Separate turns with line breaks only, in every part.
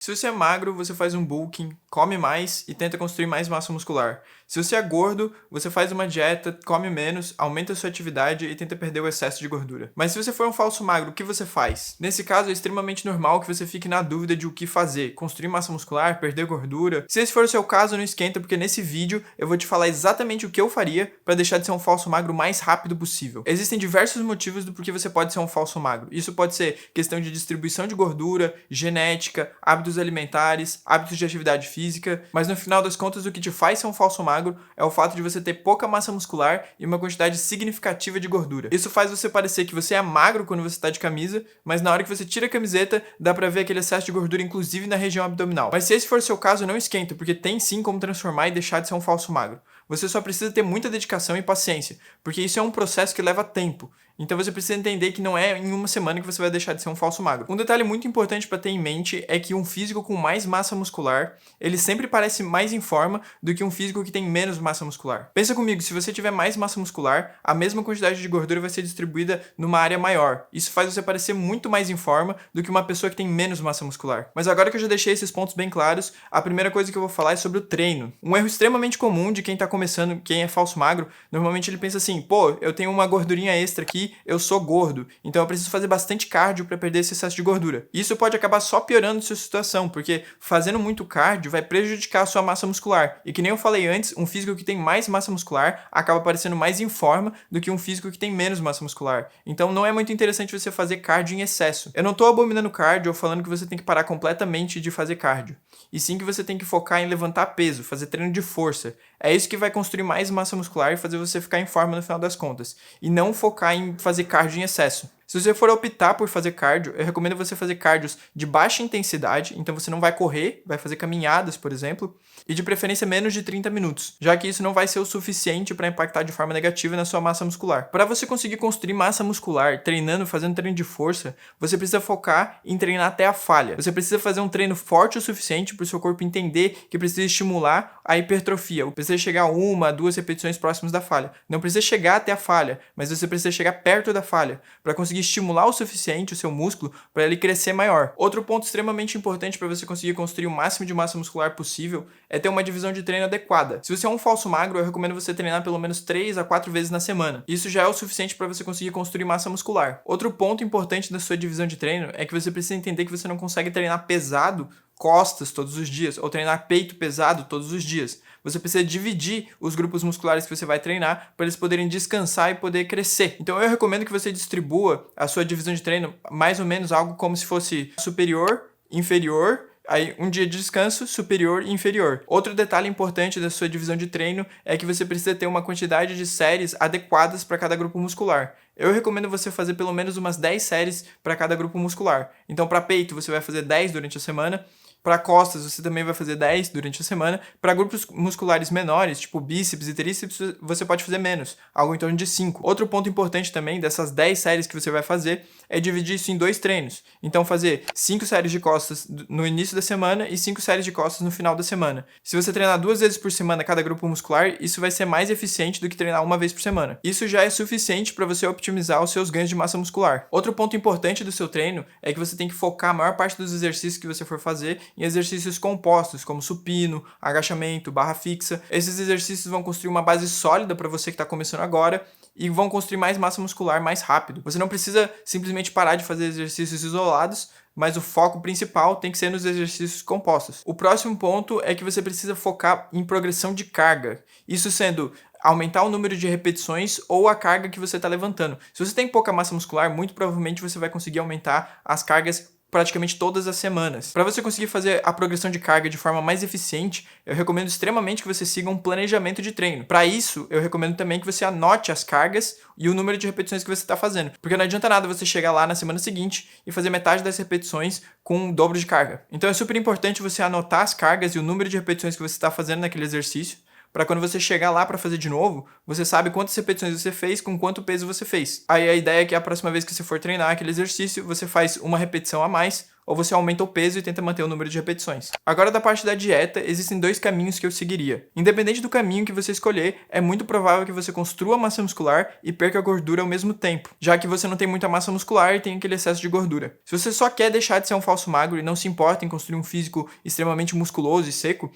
Se você é magro, você faz um bulking, come mais e tenta construir mais massa muscular. Se você é gordo, você faz uma dieta, come menos, aumenta a sua atividade e tenta perder o excesso de gordura. Mas se você for um falso magro, o que você faz? Nesse caso, é extremamente normal que você fique na dúvida de o que fazer: construir massa muscular, perder gordura. Se esse for o seu caso, não esquenta, porque nesse vídeo eu vou te falar exatamente o que eu faria para deixar de ser um falso magro o mais rápido possível. Existem diversos motivos do porquê você pode ser um falso magro. Isso pode ser questão de distribuição de gordura, genética, hábitos alimentares, hábitos de atividade física, mas no final das contas o que te faz ser um falso magro é o fato de você ter pouca massa muscular e uma quantidade significativa de gordura. Isso faz você parecer que você é magro quando você está de camisa, mas na hora que você tira a camiseta, dá pra ver aquele excesso de gordura inclusive na região abdominal. Mas se esse for o seu caso, não esquenta, porque tem sim como transformar e deixar de ser um falso magro. Você só precisa ter muita dedicação e paciência, porque isso é um processo que leva tempo. Então você precisa entender que não é em uma semana que você vai deixar de ser um falso magro. Um detalhe muito importante para ter em mente é que um físico com mais massa muscular, ele sempre parece mais em forma do que um físico que tem menos massa muscular. Pensa comigo, se você tiver mais massa muscular, a mesma quantidade de gordura vai ser distribuída numa área maior. Isso faz você parecer muito mais em forma do que uma pessoa que tem menos massa muscular. Mas agora que eu já deixei esses pontos bem claros, a primeira coisa que eu vou falar é sobre o treino. Um erro extremamente comum de quem tá começando, quem é falso magro, normalmente ele pensa assim: pô, eu tenho uma gordurinha extra aqui, eu sou gordo, então eu preciso fazer bastante cardio para perder esse excesso de gordura. Isso pode acabar só piorando sua situação, porque fazendo muito cardio vai prejudicar a sua massa muscular. E que nem eu falei antes, um físico que tem mais massa muscular acaba parecendo mais em forma do que um físico que tem menos massa muscular. Então não é muito interessante você fazer cardio em excesso. Eu não tô abominando cardio ou falando que você tem que parar completamente de fazer cardio, e sim que você tem que focar em levantar peso, fazer treino de força. É isso que vai construir mais massa muscular e fazer você ficar em forma no final das contas, e não focar em fazer cardio em excesso. Se você for optar por fazer cardio, eu recomendo você fazer cardios de baixa intensidade, então você não vai correr, vai fazer caminhadas, por exemplo, e de preferência menos de 30 minutos, já que isso não vai ser o suficiente para impactar de forma negativa na sua massa muscular. Para você conseguir construir massa muscular treinando, fazendo treino de força, você precisa focar em treinar até a falha. Você precisa fazer um treino forte o suficiente para o seu corpo entender que precisa estimular a hipertrofia. Precisa chegar a 1, 2 repetições próximas da falha. Não precisa chegar até a falha, mas você precisa chegar perto da falha para conseguir estimular o suficiente o seu músculo para ele crescer maior. Outro ponto extremamente importante para você conseguir construir o máximo de massa muscular possível é ter uma divisão de treino adequada. Se você é um falso magro, eu recomendo você treinar pelo menos 3 a 4 vezes na semana. Isso já é o suficiente para você conseguir construir massa muscular. Outro ponto importante da sua divisão de treino é que você precisa entender que você não consegue treinar pesado costas todos os dias, ou treinar peito pesado todos os dias. Você precisa dividir os grupos musculares que você vai treinar para eles poderem descansar e poder crescer. Então eu recomendo que você distribua a sua divisão de treino mais ou menos algo como se fosse superior, inferior, aí um dia de descanso, superior e inferior. Outro detalhe importante da sua divisão de treino é que você precisa ter uma quantidade de séries adequadas para cada grupo muscular. Eu recomendo você fazer pelo menos umas 10 séries para cada grupo muscular. Então para peito você vai fazer 10 durante a semana, para costas você também vai fazer 10 durante a semana. Para grupos musculares menores, tipo bíceps e tríceps, você pode fazer menos, algo em torno de 5. Outro ponto importante também dessas 10 séries que você vai fazer é dividir isso em 2 treinos. Então fazer 5 séries de costas no início da semana e 5 séries de costas no final da semana. Se você treinar 2 vezes por semana cada grupo muscular, isso vai ser mais eficiente do que treinar uma vez por semana. Isso já é suficiente para você optimizar os seus ganhos de massa muscular. Outro ponto importante do seu treino é que você tem que focar a maior parte dos exercícios que você for fazer em exercícios compostos, como supino, agachamento, barra fixa. Esses exercícios vão construir uma base sólida para você que está começando agora e vão construir mais massa muscular mais rápido. Você não precisa simplesmente parar de fazer exercícios isolados, mas o foco principal tem que ser nos exercícios compostos. O próximo ponto é que você precisa focar em progressão de carga. Isso sendo aumentar o número de repetições ou a carga que você está levantando. Se você tem pouca massa muscular, muito provavelmente você vai conseguir aumentar as cargas praticamente todas as semanas. Para você conseguir fazer a progressão de carga de forma mais eficiente, eu recomendo extremamente que você siga um planejamento de treino. Para isso, eu recomendo também que você anote as cargas e o número de repetições que você está fazendo. Porque não adianta nada você chegar lá na semana seguinte e fazer metade das repetições com o dobro de carga. Então é super importante você anotar as cargas e o número de repetições que você está fazendo naquele exercício, para quando você chegar lá para fazer de novo, você sabe quantas repetições você fez, com quanto peso você fez. Aí a ideia é que a próxima vez que você for treinar aquele exercício, você faz uma repetição a mais, ou você aumenta o peso e tenta manter o número de repetições. Agora, da parte da dieta, existem 2 caminhos que eu seguiria. Independente do caminho que você escolher, é muito provável que você construa massa muscular e perca gordura ao mesmo tempo, já que você não tem muita massa muscular e tem aquele excesso de gordura. Se você só quer deixar de ser um falso magro e não se importa em construir um físico extremamente musculoso e seco,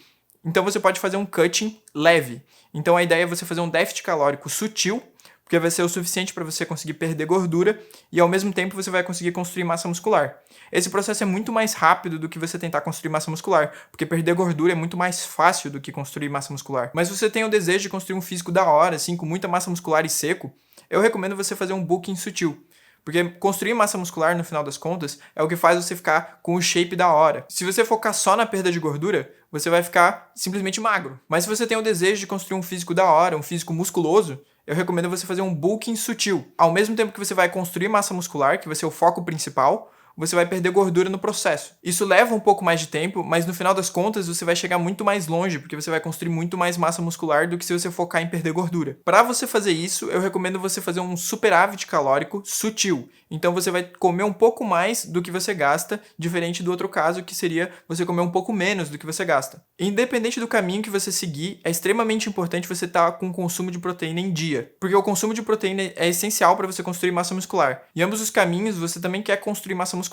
então você pode fazer um cutting leve. Então a ideia é você fazer um déficit calórico sutil, porque vai ser o suficiente para você conseguir perder gordura e ao mesmo tempo você vai conseguir construir massa muscular. Esse processo é muito mais rápido do que você tentar construir massa muscular, porque perder gordura é muito mais fácil do que construir massa muscular. Mas se você tem o desejo de construir um físico da hora, assim, com muita massa muscular e seco, eu recomendo você fazer um bulking sutil. Porque construir massa muscular, no final das contas, é o que faz você ficar com o shape da hora. Se você focar só na perda de gordura, você vai ficar simplesmente magro. Mas se você tem o desejo de construir um físico da hora, um físico musculoso, eu recomendo você fazer um bulking sutil. Ao mesmo tempo que você vai construir massa muscular, que vai ser o foco principal, você vai perder gordura no processo. Isso leva um pouco mais de tempo, mas no final das contas você vai chegar muito mais longe, porque você vai construir muito mais massa muscular do que se você focar em perder gordura. Para você fazer isso, eu recomendo você fazer um superávit calórico sutil. Então você vai comer um pouco mais do que você gasta, diferente do outro caso, que seria você comer um pouco menos do que você gasta. Independente do caminho que você seguir, é extremamente importante você estar com o consumo de proteína em dia, porque o consumo de proteína é essencial para você construir massa muscular. Em ambos os caminhos, você também quer construir massa muscular.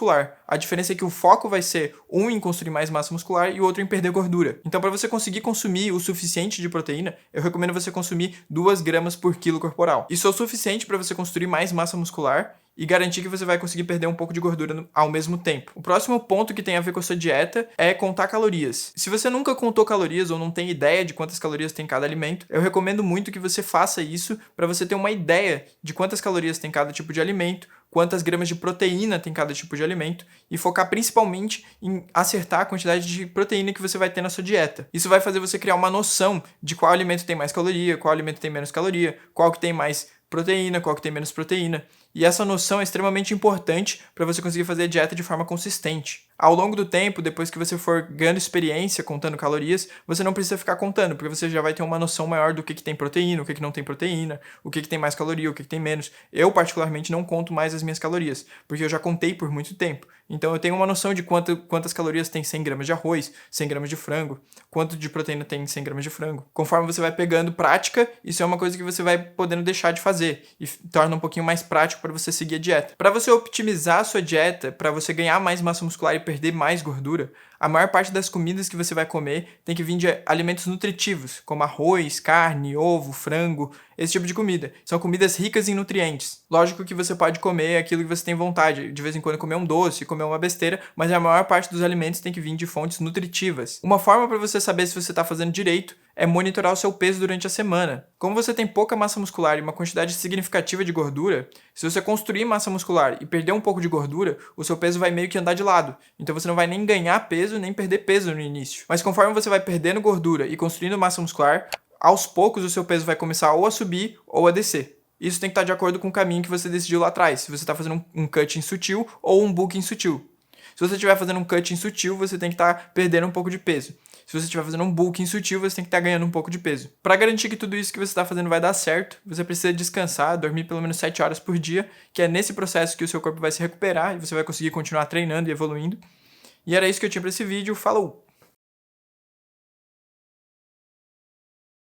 A diferença é que o foco vai ser um em construir mais massa muscular e o outro em perder gordura. Então, para você conseguir consumir o suficiente de proteína, eu recomendo você consumir 2 gramas por quilo corporal. Isso é o suficiente para você construir mais massa muscular e garantir que você vai conseguir perder um pouco de gordura ao mesmo tempo. O próximo ponto que tem a ver com a sua dieta é contar calorias. Se você nunca contou calorias ou não tem ideia de quantas calorias tem cada alimento, eu recomendo muito que você faça isso para você ter uma ideia de quantas calorias tem cada tipo de alimento, quantas gramas de proteína tem cada tipo de alimento e focar principalmente em acertar a quantidade de proteína que você vai ter na sua dieta. Isso vai fazer você criar uma noção de qual alimento tem mais caloria, qual alimento tem menos caloria, qual que tem mais proteína, qual que tem menos proteína. E essa noção é extremamente importante para você conseguir fazer a dieta de forma consistente. Ao longo do tempo, depois que você for ganhando experiência contando calorias, você não precisa ficar contando, porque você já vai ter uma noção maior do que tem proteína, o que não tem proteína, o que tem mais caloria, o que tem menos. Eu, particularmente, não conto mais as minhas calorias, porque eu já contei por muito tempo. Então eu tenho uma noção de quantas calorias tem 100 gramas de arroz, 100 gramas de frango, quanto de proteína tem 100 gramas de frango. Conforme você vai pegando prática, isso é uma coisa que você vai podendo deixar de fazer e torna um pouquinho mais prático para você seguir a dieta. Para você optimizar a sua dieta, para você ganhar mais massa muscular e perder mais gordura, a maior parte das comidas que você vai comer tem que vir de alimentos nutritivos, como arroz, carne, ovo, frango, esse tipo de comida. São comidas ricas em nutrientes. Lógico que você pode comer aquilo que você tem vontade, de vez em quando comer um doce, comer uma besteira, mas a maior parte dos alimentos tem que vir de fontes nutritivas. Uma forma para você saber se você está fazendo direito é monitorar o seu peso durante a semana. Como você tem pouca massa muscular e uma quantidade significativa de gordura, se você construir massa muscular e perder um pouco de gordura, o seu peso vai meio que andar de lado. Então você não vai nem ganhar peso, nem perder peso no início. Mas conforme você vai perdendo gordura e construindo massa muscular, aos poucos o seu peso vai começar ou a subir ou a descer. Isso tem que estar de acordo com o caminho que você decidiu lá atrás, se você está fazendo um cutting sutil ou um bulking sutil. Se você estiver fazendo um cutting sutil, você tem que estar perdendo um pouco de peso. Se você estiver fazendo um bulking sutil, você tem que estar ganhando um pouco de peso. Para garantir que tudo isso que você está fazendo vai dar certo, você precisa descansar, dormir pelo menos 7 horas por dia, que é nesse processo que o seu corpo vai se recuperar e você vai conseguir continuar treinando e evoluindo. E era isso que eu tinha para esse vídeo. Falou!